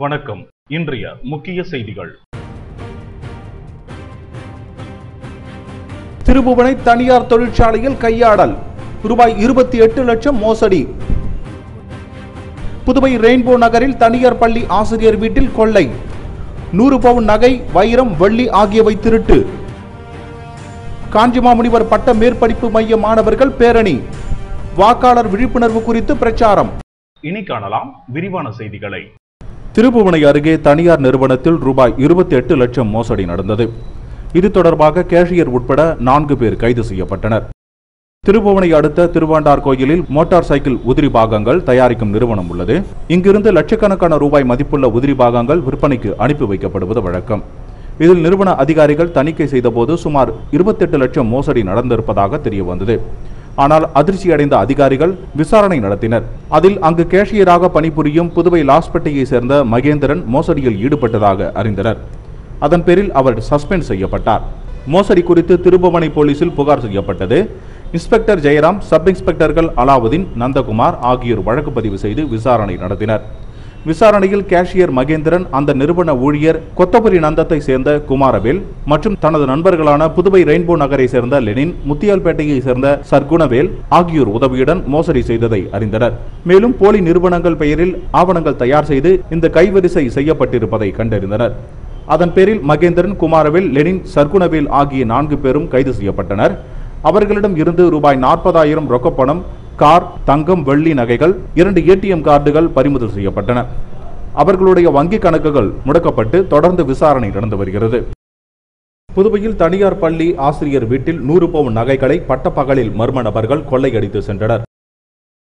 வணக்கம். இன்றைய முக்கிய செய்திகள். திருபுவனை தனியார் தொழிற்சாலையில் கையாடல், ரூபாய் 28 லட்சம் மோசடி. புதுவை ரெயின்போ நகரில் தனியார் பள்ளி ஆசிரியர் வீட்டில் கொள்ளை, 100 பவுன் நகை, வைரம், வெள்ளி ஆகியவை திருட்டு. காஞ்சிமாமுனிவர் பட்ட மேற்படிப்பு மைய மாணவர்கள் பேரணி, வாக்காளர் விழிப்புணர்வு குறித்து பிரச்சாரம். இனி காணலாம் விரிவான செய்திகளை. திருபுவனை அருகே தனியார் நிறுவனத்தில் ரூபாய் 28 லட்சம் மோசடி நடந்தது. இது தொடர்பாக கேஷியர் உட்பட 4 பேர் கைது செய்யப்பட்டனர். திருபுவனை அடுத்த திருவாண்டார் கோயிலில் மோட்டார் சைக்கிள் உதிரி பாகங்கள் தயாரிக்கும் நிறுவனம் உள்ளது. இங்கிருந்து லட்சக்கணக்கான ரூபாய் மதிப்புள்ள உதிரி பாகங்கள் விற்பனைக்கு அனுப்பி வைக்கப்படுவது வழக்கம். இதில் நிறுவன அதிகாரிகள் தணிக்கை செய்தபோது சுமார் 28 லட்சம் மோசடி நடந்திருப்பதாக தெரிய வந்தது. ஆனால் அதிர்ச்சியடைந்த அதிகாரிகள் விசாரணை நடத்தினர். அதில் அங்கு கேஷியராக பணிபுரியும் புதுவை லாஸ்பேட்டையை சேர்ந்த மகேந்திரன் மோசடியில் ஈடுபட்டதாக அறிந்தனர். அதன் பேரில் அவர் சஸ்பெண்ட் செய்யப்பட்டார். மோசடி குறித்து திருபுவனை போலீசில் புகார் செய்யப்பட்டது. இன்ஸ்பெக்டர் ஜெயராம், சப் இன்ஸ்பெக்டர்கள் அலாவுதீன், நந்தகுமார் ஆகியோர் வழக்கு பதிவு செய்து விசாரணை நடத்தினர். விசாரணையில் கேஷியர் மகேந்திரன், அந்த நிறுவன ஊழியர் கொத்தபுரி நந்தத்தை சேர்ந்த குமாரவேல் மற்றும் தனது நண்பர்களான புதுவை ரெயின்போ நகரை சேர்ந்த லெனின், முத்தியால்பேட்டையை சேர்ந்த சர்க்குணவேல் ஆகியோர் உதவியுடன் மோசடி செய்ததை அறிந்தனர். மேலும் போலி நிறுவனங்கள் பெயரில் ஆவணங்கள் தயார் செய்து இந்த கைவரிசை செய்யப்பட்டிருப்பதை கண்டறிந்தனர். அதன் பேரில் மகேந்திரன், குமாரவேல், லெனின், சர்க்குணவேல் ஆகிய 4 பேரும் கைது செய்யப்பட்டனர். அவர்களிடம் இருந்து ரூபாய் 40,000 ரொக்கப்பணம், கார், தங்கம், வெள்ளி நகைகள், 2 ATM கார்டுகள் பறிமுதல் செய்யப்பட்டன. அவர்களுடைய வங்கிக் கணக்குகள் முடக்கப்பட்டு தொடர்ந்து விசாரணை நடந்து வருகிறது. புதுவையில் தனியார் பள்ளி ஆசிரியர் வீட்டில் 100 பவுன் நகைகளை பட்டப்பகலில் மர்ம நபர்கள் கொள்ளையடித்து சென்றனர்.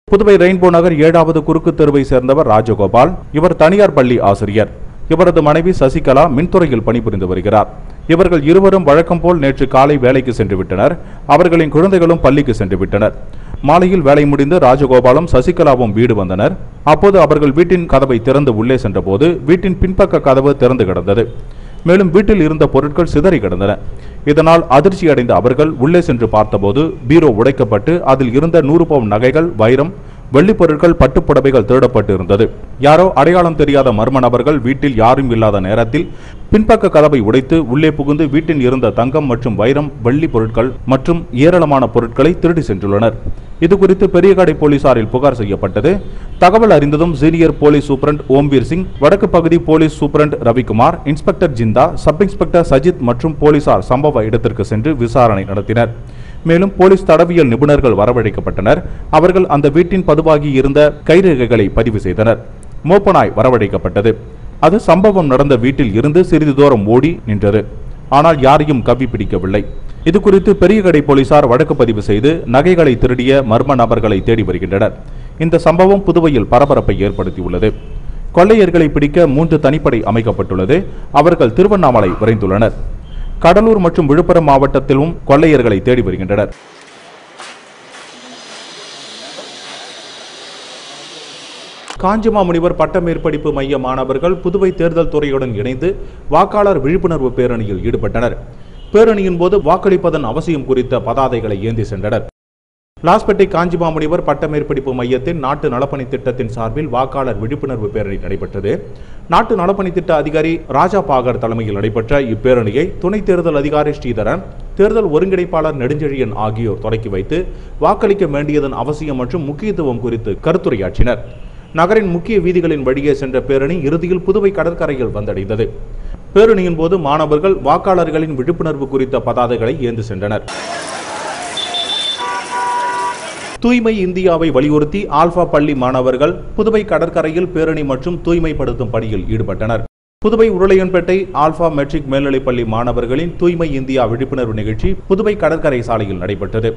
புதுவை ரெயின்போ நகர் 7வது குறுக்கு தெருவை சேர்ந்தவர் ராஜகோபால். இவர் தனியார் பள்ளி ஆசிரியர். இவரது மனைவி சசிகலா மின்துறையில் பணிபுரிந்து வருகிறார். இவர்கள் இருவரும் வழக்கம் போல் நேற்று காலை வேலைக்கு சென்று விட்டனர். அவர்களின் குழந்தைகளும் பள்ளிக்கு சென்று விட்டனர். மாலையில் வேலை முடிந்து ராஜகோபாலும் சசிகலாவும் வீடு வந்தனர். அப்போது அவர்கள் வீட்டின் கதவை திறந்து உள்ளே சென்றபோது வீட்டின் பின்பக்க கதவு திறந்து கிடந்தது. மேலும் வீட்டில் இருந்த பொருட்கள் சிதறி கிடந்தன. இதனால் அதிர்ச்சி அடைந்த அவர்கள் உள்ளே சென்று பார்த்தபோது பீரோ உடைக்கப்பட்டு அதில் இருந்த 100 பவுன் நகைகள், வைரம், வெள்ளி பொருட்கள், பட்டுப்புடவைகள் திருடப்பட்டு இருந்தது. யாரோ அடையாளம் தெரியாத மர்ம நபர்கள் வீட்டில் யாரும் இல்லாத நேரத்தில் பின்பக்க கதவை உடைத்து உள்ளே புகுந்து வீட்டில் இருந்த தங்கம் மற்றும் வைரம், வெள்ளி பொருட்கள் மற்றும் ஏராளமான பொருட்களை திருடி சென்றுள்ளனர். இதுகுறித்து பெரியகாடை போலீசாரில் புகார் செய்யப்பட்டது. தகவல் அறிந்ததும் சீனியர் போலீஸ் சூப்பரண்ட் ஓம்வீர் சிங், வடக்கு பகுதி police superintendent Ravikumar, inspector Zinta, sub inspector Sajith மற்றும் போலீசார் சம்பவ இடத்திற்கு சென்று விசாரணை நடத்தினர். மேலும் போலீஸ் தடவியல் நிபுணர்கள் வரவழைக்கப்பட்டனர். அவர்கள் அந்த வீட்டின் பதிவாகி இருந்த கைரேகைகளை பதிவு செய்தனர். மோப்பனாய் வரவழைக்கப்பட்டது. அது சம்பவம் நடந்த வீட்டில் இருந்து சிறிது தூரம் ஓடி நின்றது. ஆனால் யாரையும் கவ்வி பிடிக்கவில்லை. இதுகுறித்து பெரியகடை போலீசார் வழக்கு பதிவு செய்து நகைகளை திருடிய மர்ம நபர்களை தேடி வருகின்றனர். இந்த சம்பவம் புதுவையில் பரபரப்பை ஏற்படுத்தியுள்ளது. கொள்ளையர்களை பிடிக்க 3 தனிப்படை அமைக்கப்பட்டுள்ளது. அவர்கள் திருவண்ணாமலை விரைந்துள்ளனர். கடலூர் மற்றும் விழுப்புரம் மாவட்டத்திலும் கொள்ளையர்களை தேடி வருகின்றனர். காஞ்சிமாமுனிவர் பட்ட மேற்படிப்பு மைய மாணவர்கள் புதுவை தேர்தல் துறையுடன் இணைந்து வாக்காளர் விழிப்புணர்வு பேரணியில் ஈடுபட்டனர். பேரணியின் போது வாக்களிப்பதன் அவசியம் குறித்த பதாதைகளை ஏந்தி சென்றனர். லாஸ்பேட்டை காஞ்சிமாமுனிவர் பட்ட மேற்படிப்பு மையத்தின் நாட்டு நலப்பணி திட்டத்தின் சார்பில் வாக்காளர் விழிப்புணர்வு பேரணி நடைபெற்றது. நாட்டு நலப்பணி திட்ட அதிகாரி ராஜா பாகர் தலைமையில் நடைபெற்ற இப்பேரணியை துணை தேர்தல் அதிகாரி ஸ்ரீதரன், தேர்தல் ஒருங்கிணைப்பாளர் நெடுஞ்செழியன் ஆகியோர் தொடக்கி வைத்து வாக்களிக்க வேண்டியதன் அவசியம் மற்றும் முக்கியத்துவம் குறித்து கருத்துரையாற்றினர். நகரின் முக்கிய வீதிகளின் வழியே சென்ற பேரணி இறுதியில் புதுவை கடற்கரையில் வந்தடைந்தது. பேரணியின் போது மாணவர்கள் வாக்காளர்களின் விழிப்புணர்வு குறித்த பதாதைகளை ஏந்தி சென்றனர். தூய்மை இந்தியாவை வலியுறுத்தி ஆல்பா பள்ளி மாணவர்கள் புதுவை கடற்கரையில் பேரணி மற்றும் தூய்மைப்படுத்தும் பணியில் ஈடுபட்டனர். புதுவை உருளையன்பேட்டை ஆல்பா மெட்ரிக் மேல்நிலைப்பள்ளி மாணவர்களின் தூய்மை இந்தியா விழிப்புணர்வு நிகழ்ச்சி புதுவை கடற்கரை சாலையில் நடைபெற்றது.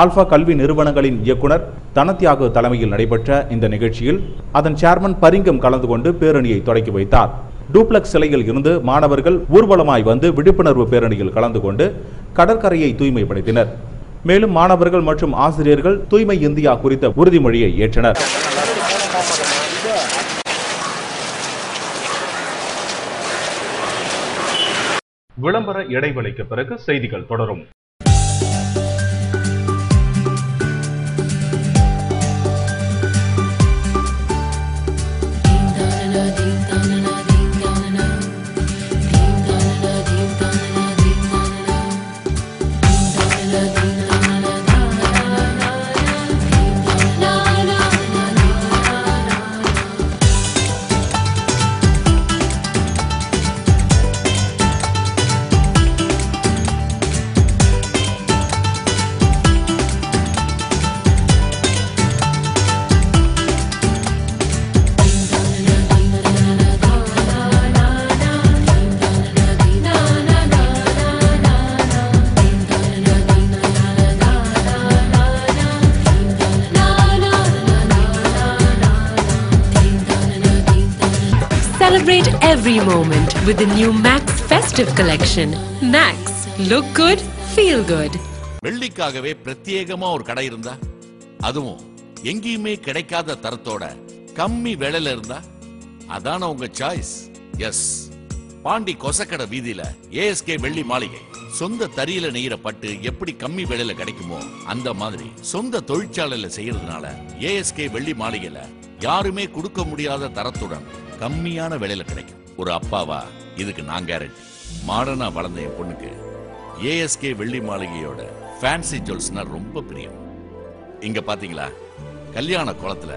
ஆல்பா கல்வி நிறுவனங்களின் இயக்குனர் தனத்தியாகு தலைமையில் நடைபெற்ற இந்த நிகழ்ச்சியில் அதன் சேர்மன் பரிங்கம் கலந்து கொண்டு பேரணியை தொடக்கி வைத்தார். டூப்ளக்ஸ் சிலையில் இருந்து மாணவர்கள் ஊர்வலமாய் வந்து விழிப்புணர்வு பேரணியில் கலந்து கொண்டு கடற்கரையை தூய்மைப்படுத்தினர். மேலும் மாணவர்கள் மற்றும் ஆசிரியர்கள் தூய்மை இந்தியா குறித்த உறுதிமொழியை ஏற்றனர். விளம்பர இடைவெளிக்கு பிறகு செய்திகள் தொடரும். Celebrate every moment with the new Max Festive Collection. Max, look good, feel good. வெள்ளிக்காகவே பிரத்யேகமா ஒரு கடை இருந்தா, அதுவும் எங்கேயுமே கிடைக்காத தரத்தோட கம்மி விலையில இருந்தா, அதான உங்க சாய்ஸ். எஸ், பாண்டி கொசக்கடை வீதியில ஏஎஸ்கே வெள்ளி மாளிகை. சொந்த தறியில நெய்யற பட்டு எப்படி கம்மி விலையில கிடைக்குமோ அந்த மாதிரி சொந்த தொழிற்சாலையில செய்யறதுனால ஏஎஸ்கே வெள்ளி மாளிகையில யாருமே கொடுக்க முடியாத தரத்துடன் கம்மியான விலையில கிடைக்கும். ஒரு அப்பாவா இதுக்கு நான் கேரண்டி. மாடர்னா வளர்ந்த என் பொண்ணுக்கு ஏஎஸ்கே வெள்ளி மாளிகையோட ஃபேன்சி ஜுவல்ஸ்னா ரொம்ப பிரியம். இங்க பாத்தீங்களா, கல்யாண குளத்துல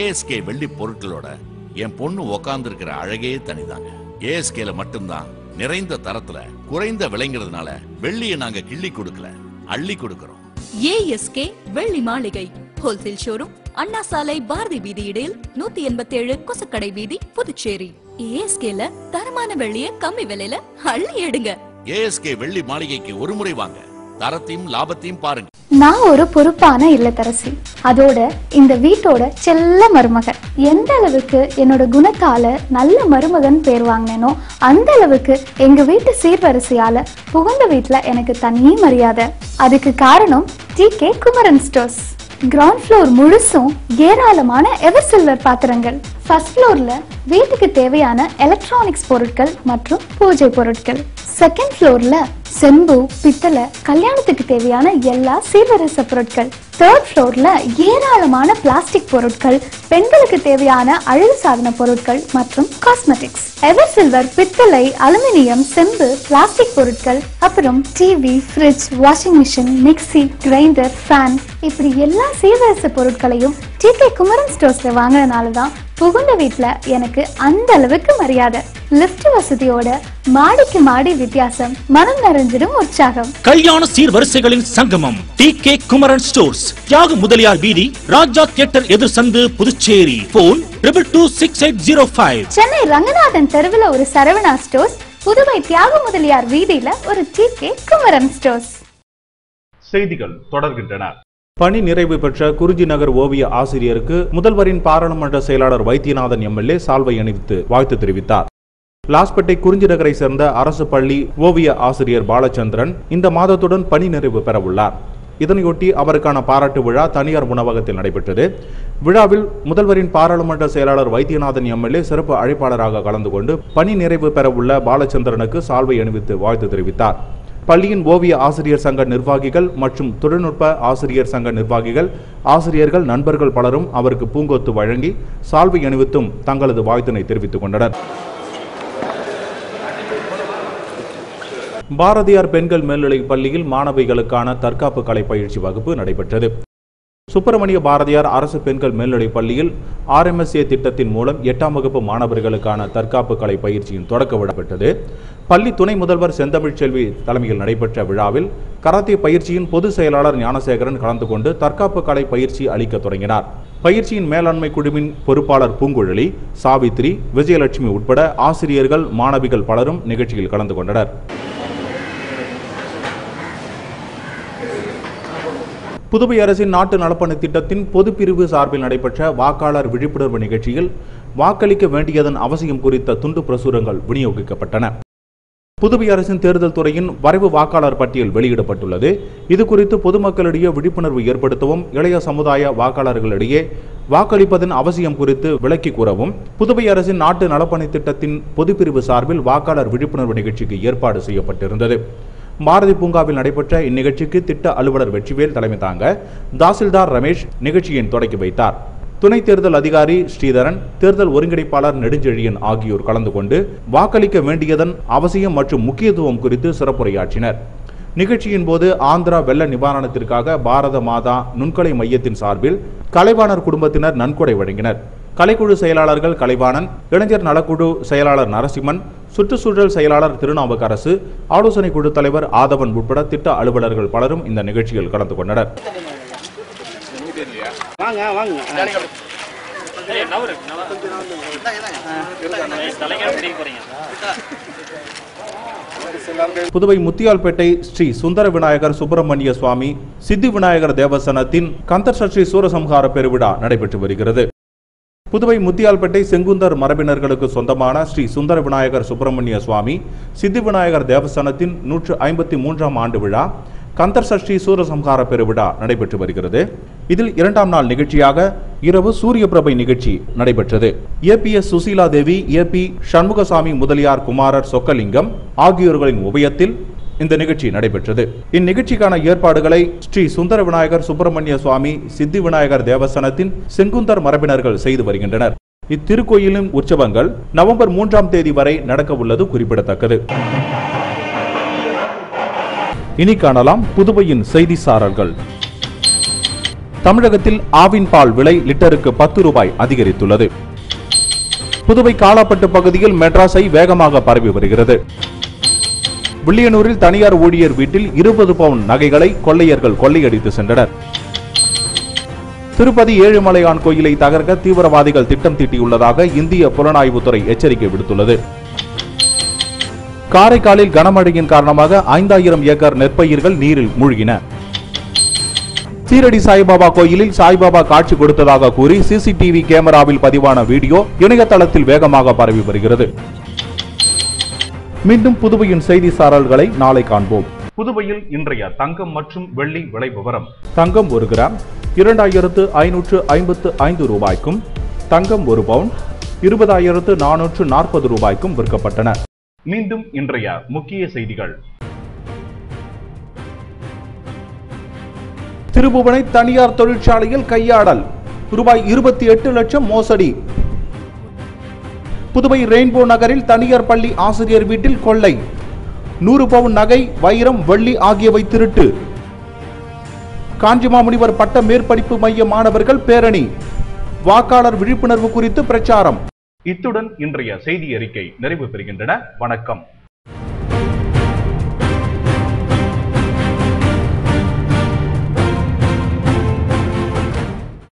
ஏஎஸ்கே வெள்ளி பொருட்களோட என் பொண்ணு உக்காந்து இருக்கிற அழகே தனிதாங்க. ஏஎஸ்கேல மட்டும்தான் நிறைந்த தரத்துல குறைந்த விலைங்கிறதுனால வெள்ளியை நாங்க கிள்ளி கொடுக்கல, அள்ளி கொடுக்கிறோம். ஏஎஸ்கே வெள்ளி மாளிகை ஹோல்சேல் ஷோரூம், அண்ணா சாலை, பாரதி வீதி இடையில் 187 கொசக்கடை வீதி, புதுச்சேரி. ஏஎஸ்கேல தரமான வெள்ளிய கம்மி விலையில அள்ளி எடுங்க. ஏஎஸ்கே வெள்ளி மாளிகைக்கு ஒரு முறை வாங்க, தரத்தையும் லாபத்தையும் பாருங்க. நான் ஒரு பொறுப்பான இல்லத்தரசி, அதோட இந்த வீட்டோட செல்ல மருமகன். எந்த அளவுக்கு என்னோட குணத்தால நல்ல மருமகன் பேர் வாங்கினேனோ அந்த அளவுக்கு எங்க வீட்டு சீர்வரிசையால புகுந்த வீட்டுல எனக்கு தனி மரியாதை. அதுக்கு காரணம் TK Kumaran stores. Ground floor முழுசும் ஏராளமான எவர் சில்வர் பாத்திரங்கள். ஃபர்ஸ்ட் ஃப்ளோர்ல வீட்டுக்கு தேவையான எலக்ட்ரானிக்ஸ் பொருட்கள் மற்றும் பூஜை பொருட்கள். செகண்ட் ஃப்ளோர்ல செம்பு, பித்தளை, கல்யாணத்துக்கு தேவையான எல்லா சீர்வரிசை பொருட்கள். தேர்ட் ஃப்ளோர்ல ஏராளமான பிளாஸ்டிக் பொருட்கள், பெண்களுக்கு தேவையான அழகு சாதன பொருட்கள் மற்றும் காஸ்மெட்டிக்ஸ். எவர் சில்வர், பித்தளை, அலுமினியம், செம்பு, பிளாஸ்டிக் பொருட்கள், அப்புறம் TV, fridge, washing machine, mixie, grinder, fan, இப்படி எல்லா சீர்வரிசை பொருட்களையும் டிகே குமரன் ஸ்டோர்ஸ்ல வாங்கினதுனாலதான் புகுந்த வீட்டுல எனக்கு அந்த அளவுக்கு மரியாதை. லிஃப்ட் வசதியோட மாடிக்கு மாடி வித்தியாசம், மனம் நிறைஞ்சிடும் உற்சாகம். கல்யாண சீர்வரிசைகளின் சங்கமம் டிகே குமரன் ஸ்டோர்ஸ், தியாக முதலியார் வீதி, ராஜா தியேட்டர் எதிர் சந்து, புதுச்சேரி. போன் 222685. சென்னை ரங்கநாதன் தெருவில் ஒரு சரவணா ஸ்டோர்ஸ், புதுவை தியாக முதலியார் வீதியில ஒரு டிகே குமரன் ஸ்டோர்ஸ். செய்திகள் தொடர்கின்றன. பணி நிறைவு பெற்ற குறிஞ்சி நகர் ஓவிய ஆசிரியருக்கு முதல்வரின் பாராளுமன்ற செயலாளர் வைத்தியநாதன் எம்எல்ஏ சால்வை அணிவித்து வாழ்த்து தெரிவித்தார். லாஸ்பேட்டை குறிஞ்சி நகரை சேர்ந்த அரசு பள்ளி ஓவிய ஆசிரியர் பாலச்சந்திரன் இந்த மாதத்துடன் பணி நிறைவு பெறவுள்ளார். இதனையொட்டி அவருக்கான பாராட்டு விழா தனியார் உணவகத்தில் நடைபெற்றது. விழாவில் முதல்வரின் பாராளுமன்ற செயலாளர் வைத்தியநாதன் எம்எல்ஏ சிறப்பு அழைப்பாளராக கலந்து கொண்டு பணி நிறைவு பெறவுள்ள பாலச்சந்திரனுக்கு சால்வை அணிவித்து வாழ்த்து தெரிவித்தார். பள்ளியின் ஓவிய ஆசிரியர் சங்க நிர்வாகிகள் மற்றும் தொழில்நுட்ப ஆசிரியர் சங்க நிர்வாகிகள், ஆசிரியர்கள், நண்பர்கள் பலரும் அவருக்கு பூங்கொத்து வழங்கி சால்வை அணிவித்தும் தங்களது வாழ்த்தினை தெரிவித்துக் கொண்டனர். பாரதியார் பெண்கள் மேல்நிலைப் பள்ளியில் மாணவிகளுக்கான தற்காப்பு கலை பயிற்சி வகுப்பு நடைபெற்றது. சுப்பிரமணிய பாரதியார் அரசு பெண்கள் மேல்நிலைப் பள்ளியில் RMSA திட்டத்தின் மூலம் 8ஆம் வகுப்பு மாணவர்களுக்கான தற்காப்பு கலை பயிற்சியின் தொடக்க விழா பெற்றது. பள்ளி துணை முதல்வர் செந்தமிழ் செல்வி தலைமையில் நடைபெற்ற விழாவில் கராத்தே பயிற்சியின் பொதுச் செயலாளர் ஞானசேகரன் கலந்து கொண்டு தற்காப்பு கலை பயிற்சி அளிக்க தொடங்கினார். பயிற்சியின் மேலாண்மை குழுவின் பொறுப்பாளர் பூங்குழலி, சாவித்ரி, விஜயலட்சுமி உட்பட ஆசிரியர்கள், மாணவிகள் பலரும் நிகழ்ச்சியில் கலந்து கொண்டனர். புதுவை அரசின் நாட்டு நலப்பணி திட்டத்தின் பொதுப்பிரிவு சார்பில் நடைபெற்ற வாக்காளர் விழிப்புணர்வு நிகழ்ச்சியில் வாக்களிக்க வேண்டியதன் அவசியம் குறித்த துண்டு பிரசுரங்கள் விநியோகிக்கப்பட்டன. புதுவை அரசின் தேர்தல் துறையின் வரைவு வாக்காளர் பட்டியல் வெளியிடப்பட்டுள்ளது. இதுகுறித்து பொதுமக்களிடையே விழிப்புணர்வு ஏற்படுத்தவும், இளைய சமுதாய வாக்காளர்களிடையே வாக்களிப்பதன் அவசியம் குறித்து விளக்கி கூறவும் புதுவை அரசின் நாட்டு நலப்பணி திட்டத்தின் பொதுப்பிரிவு சார்பில் வாக்காளர் விழிப்புணர்வு நிகழ்ச்சிக்கு ஏற்பாடு செய்யப்பட்டிருந்தது. பாரதி பூங்காவில் நடைபெற்ற இந்நிகழ்ச்சிக்கு திட்ட அலுவலர் வெற்றிவேல் தலைமை தாங்க தாசில்தார் ரமேஷ் நிகழ்ச்சியின் தொடக்கி வைத்தார். துணை தேர்தல் அதிகாரி ஸ்ரீதரன், தேர்தல் ஒருங்கிணைப்பாளர் நெடுஞ்செழியன் ஆகியோர் கலந்து கொண்டு வாக்களிக்க வேண்டியதன் அவசியம் மற்றும் முக்கியத்துவம் குறித்து சிறப்புரையாற்றினர். நிகழ்ச்சியின் போது ஆந்திரா வெள்ள நிவாரணத்திற்காக பாரத மாதா நுண்கலை மையத்தின் சார்பில் கலைவாணர் குடும்பத்தினர் நன்கொடை வழங்கினர். கலைக்குழு செயலாளர்கள் கலைவாணன், இளைஞர் நலக்குழு செயலாளர் நரசிம்மன், சுற்றுச்சூழல் செயலாளர் திருநாவுக்கரசு, ஆலோசனை குழு தலைவர் ஆதவன் உட்பட திட்ட அலுவலர்கள் பலரும் இந்த நிகழ்ச்சியில் கலந்து கொண்டனர். புதுவை முத்தியால்பேட்டை ஸ்ரீ சுந்தர விநாயகர் சுப்பிரமணிய சுவாமி சித்தி விநாயகர் தேவஸ்தானத்தின் கந்தர் சஷ்டி சூரசம்ஹார பெருவிழா நடைபெற்று வருகிறது. புதுவை முத்தியால்பேட்டை செங்குந்தர் மரபினர்களுக்கு சொந்தமான ஸ்ரீ சுந்தர விநாயகர் சுப்பிரமணிய சுவாமி சித்தி விநாயகர் தேவஸ்தானத்தின் 153ஆம் ஆண்டு விழா கந்தர் சஷ்டி சூரசம்ஹார பெருவிழா நடைபெற்று வருகிறது. இதில் 2ஆம் நாள் நிகழ்ச்சியாக இரவு சூரிய பிரபை நிகழ்ச்சி நடைபெற்றது. ஏபிஎஸ் சுசீலா தேவி, ஏபி சண்முகசாமி முதலியார் குமாரர் சொக்கலிங்கம் ஆகியோர்களின் உபயத்தில் இந்த நிகழ்ச்சி நடைபெற்றது. இந்நிகழ்ச்சிக்கான ஏற்பாடுகளை ஸ்ரீ சுந்தர விநாயகர் சுப்பிரமணிய சுவாமி சித்தி விநாயகர் தேவஸ்தானத்தின் செங்குந்தர் மரபினர்கள் செய்து வருகின்றனர். இத்திருக்கோயிலின் உற்சவங்கள் நவம்பர் 3ஆம் தேதி வரை நடக்க உள்ளது குறிப்பிடத்தக்கது. இனி காணலாம் புதுவையின் செய்தி சாரல்கள். தமிழகத்தில் ஆவின் பால் விலை லிட்டருக்கு 10 ரூபாய் அதிகரித்துள்ளது. புதுவை காலாப்பட்டு பகுதியில் மெட்ராஸை வேகமாக பரவி வருகிறது. வில்லியனூரில் தனியார் ஊழியர் வீட்டில் 20 பவுன் நகைகளை கொள்ளையர்கள் கொள்ளையடித்து சென்றனர். திருப்பதி ஏழுமலையான் கோயிலை தகர்க்க தீவிரவாதிகள் திட்டம் தீட்டியுள்ளதாக இந்திய புலனாய்வுத்துறை எச்சரிக்கை விடுத்துள்ளது. காரைக்காலில் கனமழையின் காரணமாக 5000 ஏக்கர் நெற்பயிர்கள் நீரில் மூழ்கின. சீரடி சாய்பாபா கோயிலில் சாய்பாபா காட்சி கொடுத்ததாக கூறி சிசிடிவி கேமராவில் பதிவான வீடியோ இணையதளத்தில் வேகமாக பரவி வருகிறது. மீண்டும் புதுவையின் செய்தி சாரல்களை நாளை காண்போம். புதுவையில் இன்றைய தங்கம் மற்றும் வெள்ளி விலை விவரம். தங்கம் 1 கிராம் 2555 ரூபாய்க்கும், தங்கம் 1 பவுன் 20440 ரூபாய்க்கும் விற்கப்பட்டன. மீண்டும் இன்றைய முக்கிய செய்திகள். திருபுவனை தனியார் தொழிற்சாலையில் கையாடல், ரூபாய் 28 லட்சம் மோசடி. புதுவை ரெயின்போ நகரில் தனியார் பள்ளி ஆசிரியர் வீட்டில் கொள்ளை, 100 பவுன் நகை, வைரம், வெள்ளி ஆகியவை திருட்டு. காஞ்சிமாமுனிவர் பட்ட மேற்படிப்பு மைய மாணவர்கள் பேரணி, வாக்காளர் விழிப்புணர்வு குறித்து பிரச்சாரம். இத்துடன் இன்றைய செய்தி அறிக்கை நிறைவு பெறுகின்றன. வணக்கம்.